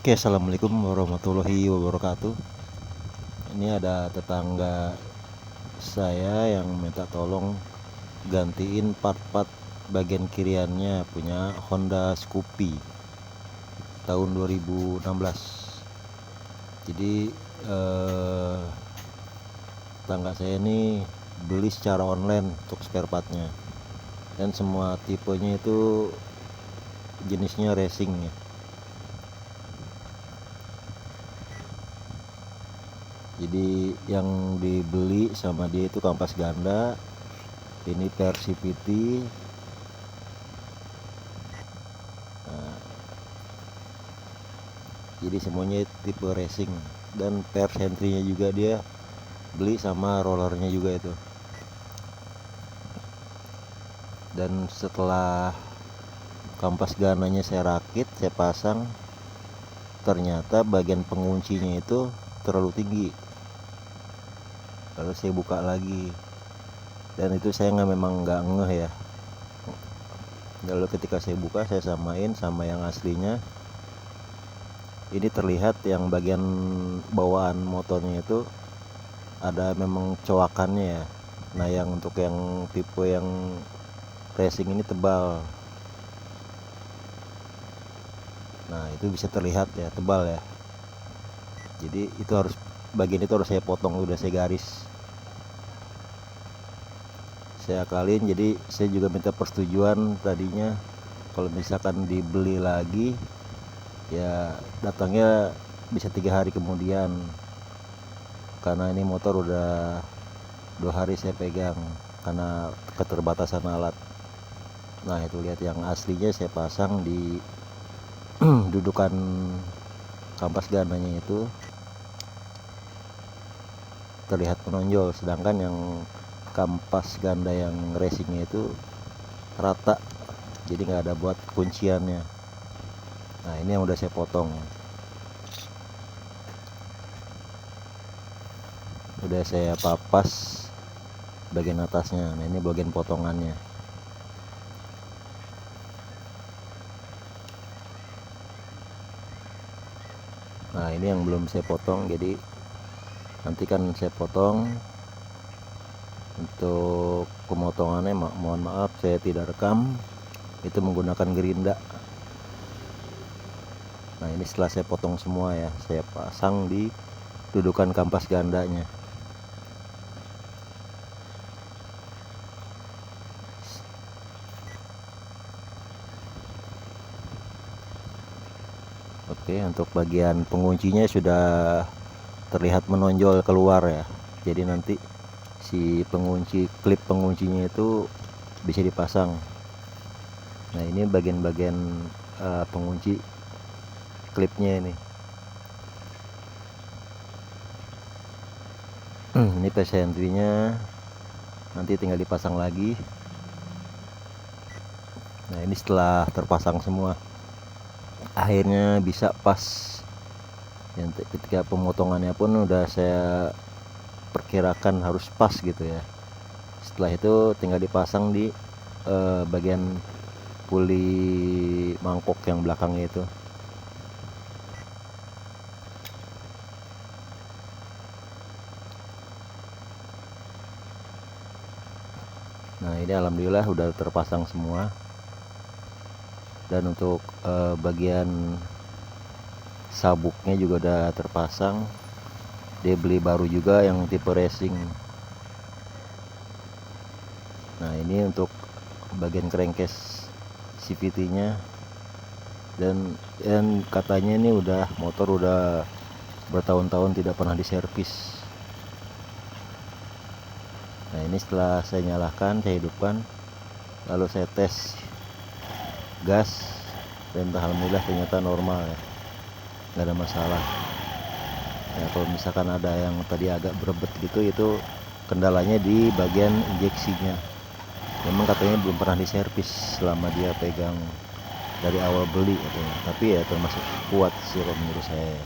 Oke, assalamualaikum warahmatullahi wabarakatuh. Ini ada tetangga saya yang minta tolong gantiin part-part bagian kiriannya punya Honda Scoopy tahun 2016. Jadi tetangga saya ini beli secara online untuk spare partnya, dan semua tipenya itu jenisnya racing ya. Jadi yang dibeli sama dia itu kampas ganda, ini PRCVT. Nah, jadi semuanya tipe racing, dan per sentry-nya juga dia beli sama rollernya juga itu. Dan setelah kampas gandanya saya rakit, saya pasang, ternyata bagian penguncinya itu terlalu tinggi. Lalu saya buka lagi, dan itu saya memang nggak ngeh ya. Lalu ketika saya buka, saya samain sama yang aslinya. Ini terlihat yang bagian bawaan motornya itu ada memang coakannya ya. Nah, yang untuk yang tipe yang racing ini tebal. Nah, itu bisa terlihat ya, tebal ya. Jadi itu harus, bagian itu harus saya potong, udah saya garis, saya akalin. Jadi saya juga minta persetujuan tadinya, kalau misalkan dibeli lagi ya datangnya bisa 3 hari kemudian, karena ini motor udah 2 hari saya pegang karena keterbatasan alat. Nah, itu lihat yang aslinya saya pasang di dudukan kampas gandanya itu terlihat menonjol, sedangkan yang kampas ganda yang racingnya itu rata, jadi nggak ada buat kunciannya. Nah, ini yang udah saya potong, udah saya papas bagian atasnya. Nah, ini bagian potongannya. Nah, ini yang belum saya potong, jadi nanti kan saya potong. Untuk pemotongannya mohon maaf saya tidak rekam, itu menggunakan gerinda. Nah, ini setelah saya potong semua ya, saya pasang di dudukan kampas gandanya. Oke, untuk bagian penguncinya sudah terlihat menonjol keluar ya. Jadi nanti si pengunci, klip penguncinya itu bisa dipasang. Nah, ini bagian-bagian pengunci klipnya ini. Ini pesentrynya nanti tinggal dipasang lagi. Nah, ini setelah terpasang semua, akhirnya bisa pas. Dan ketika pemotongannya pun udah saya perkirakan harus pas gitu ya. Setelah itu tinggal dipasang di bagian puli mangkok yang belakangnya itu. Nah, ini alhamdulillah udah terpasang semua. Dan untuk bagian sabuknya juga udah terpasang. Dia beli baru juga yang tipe racing. Nah, ini untuk bagian crankcase CVT nya, dan katanya ini motor udah bertahun-tahun tidak pernah diservis. Nah, ini setelah saya nyalakan, saya hidupkan, lalu saya tes gas, dan alhamdulillah ternyata normal ya, nggak ada masalah. Nah, kalau misalkan ada yang tadi agak berebet gitu, itu kendalanya di bagian injeksinya. Memang katanya belum pernah diservis selama dia pegang dari awal beli katanya. Tapi ya termasuk kuat sih kalau menurut saya.